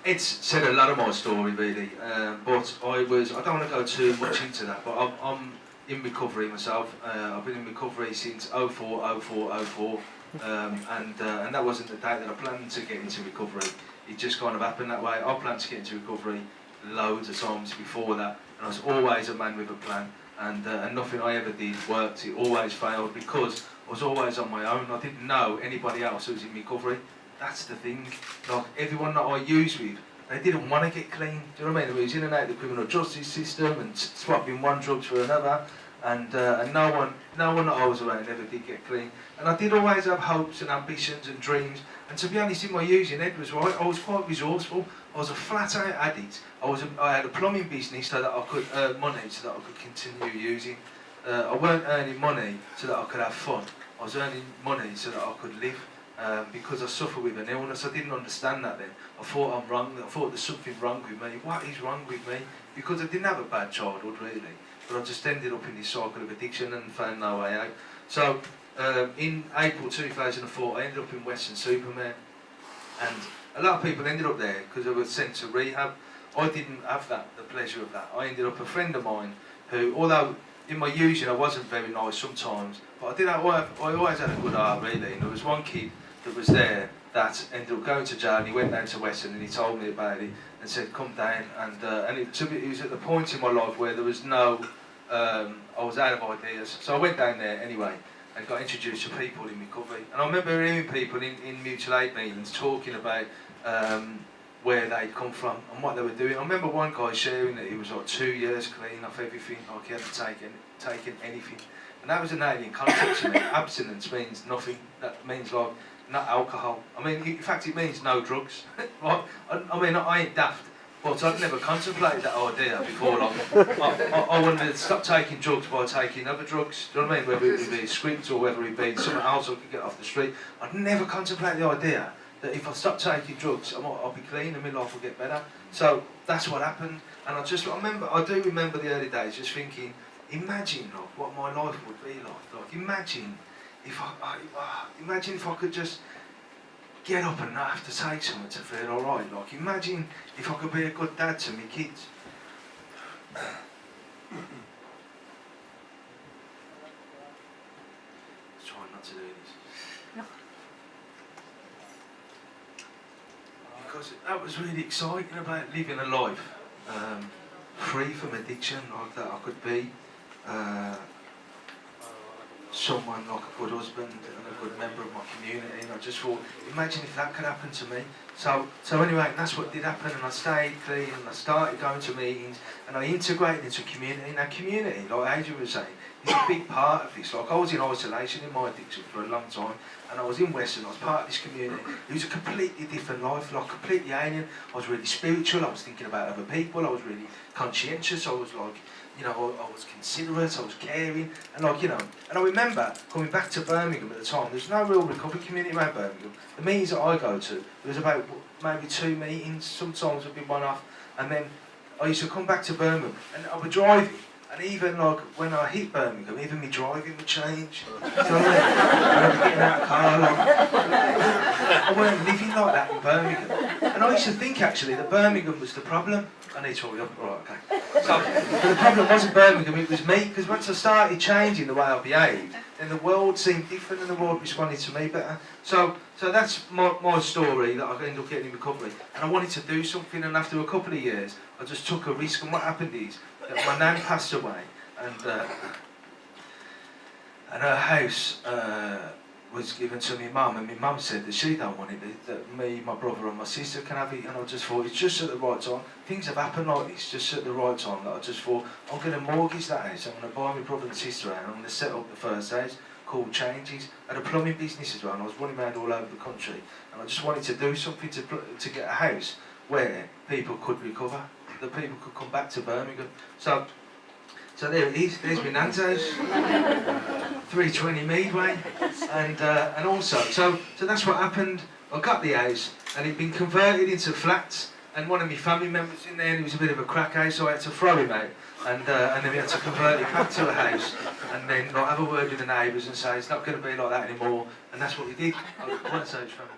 It's said a lot of my story really, but I don't want to go too much into that, but I'm in recovery myself. I've been in recovery since 04, and that wasn't the date that I planned to get into recovery. It just kind of happened that way. I planned to get into recovery loads of times before that, and I was always a man with a plan, and nothing I ever did worked. It always failed because I was always on my own. I didn't know anybody else who was in recovery. That's the thing. Like everyone that I used with, they didn't want to get clean. Do you know what I mean? They was in and out of the criminal justice system and swapping one drug for another, and no one that I was around ever did get clean. And I did always have hopes and ambitions and dreams. And to be honest, in my using, Ed was right. I was quite resourceful. I was a flat-out addict. I had a plumbing business so that I could earn money so that I could continue using. I weren't earning money so that I could have fun. I was earning money so that I could live. Because I suffer with an illness. I didn't understand that then. I thought I'm wrong. I thought there's something wrong with me. What is wrong with me? Because I didn't have a bad childhood really, but I just ended up in this cycle of addiction and found no way out. So in April 2004, I ended up in Western Superman, and a lot of people ended up there because they were sent to rehab. I didn't have the pleasure of that. I ended up a friend of mine who, although in my using I wasn't very nice sometimes, but I always had a good heart really. And there was one kid that was there that ended up going to jail, and he went down to Western and he told me about it and said come down, and it was at the point in my life where there was no, I was out of ideas, so I went down there anyway and got introduced to people in recovery. And I remember hearing people in mutual aid meetings talking about where they'd come from and what they were doing. I remember one guy sharing that he was like 2 years clean off everything, like he hadn't taken anything. And that was an alien concept to me. Abstinence means nothing. That means like not alcohol. I mean, in fact, it means no drugs. Right? I mean, I ain't daft, but I'd never contemplated that idea before. Like, I wanted to stop taking drugs by taking other drugs. Do you know what I mean? Whether it be scripts or whether it be something else I could get off the street. I'd never contemplated the idea that if I stop taking drugs, I'll be clean and my life will get better. So that's what happened. And I do remember the early days just thinking, imagine like, what my life would be like. Like imagine if I could just get up and not have to take something to feel alright. Like imagine if I could be a good dad to my kids. Trying not to do this. Because that was really exciting about living a life free from addiction, like that I could be someone like a good husband and a good member of my community, and I just thought, imagine if that could happen to me. So anyway, that's what did happen, and I stayed clean and I started going to meetings and I integrated into community. Now community, like Adrian was saying, is a big part of this. Like I was in isolation in my addiction for a long time, and I was in Western, I was part of this community. It was a completely different life, like completely alien. I was really spiritual, I was thinking about other people, I was really conscientious, I was like, you know, I was considerate, I was caring, and like, you know, and I remember coming back to Birmingham at the time. There's no real recovery community around Birmingham. The meetings that I go to, there was about maybe 2 meetings, sometimes it'd be one off, and then I used to come back to Birmingham, and I would drive, and even like when I hit Birmingham, even my driving would change. Do you know what I mean? And I'd be getting out of the car, like, I weren't living like that in Birmingham. And I used to think actually that Birmingham was the problem. I need to hurry up, right, okay. So, but the problem wasn't Birmingham, it was me, because once I started changing the way I behaved, then the world seemed different and the world responded to me better. So that's my story, that I ended up getting in recovery. And I wanted to do something, and after a couple of years, I just took a risk, and what happened is, that my nan passed away, and her house was given to my mum, and my mum said that she don't want it, that me, my brother and my sister can have it, and I just thought it's just at the right time. Things have happened like this, just at the right time, that I just thought, I'm going to mortgage that house, I'm going to buy my brother and sister out, and I'm going to set up the first house called Changes. I had a plumbing business as well, and I was running around all over the country, and I just wanted to do something to get a house where people could recover, that people could come back to Birmingham. So there it is, there's my nan's house, 320 Meadway, and also, so that's what happened. I got the house, and it'd been converted into flats, and one of my family members in there, and he was a bit of a crack house, so I had to throw him out, and then we had to convert it back to a house, and then like, have a word with the neighbours and say, it's not going to be like that anymore, and that's what we did. I won't say it's family.